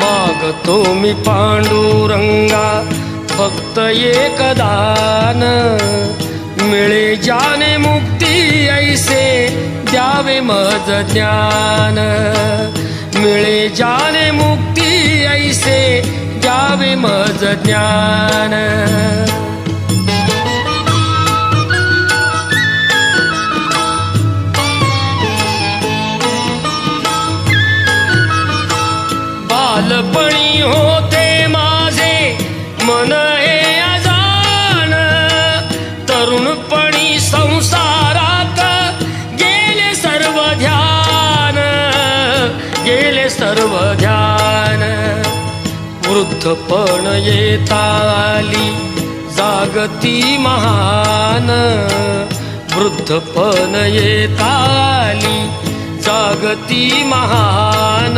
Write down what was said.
मागतो मी पांडुरंगा फक्त एक दान, मिळे ज्याने मुक्ती ऐसे द्यावे मज ज्ञान, मिळे ज्याने मुक्ती ऐसे द्यावे मज ज्ञान. बालपणी होते माझे मन हे अजान, तरुणपणी संसारात गेले सर्व ध्यान, गेले सर्व ध्यान. वृद्धपण येता आली जागती महान, वृद्धपण येता आली जागती महान.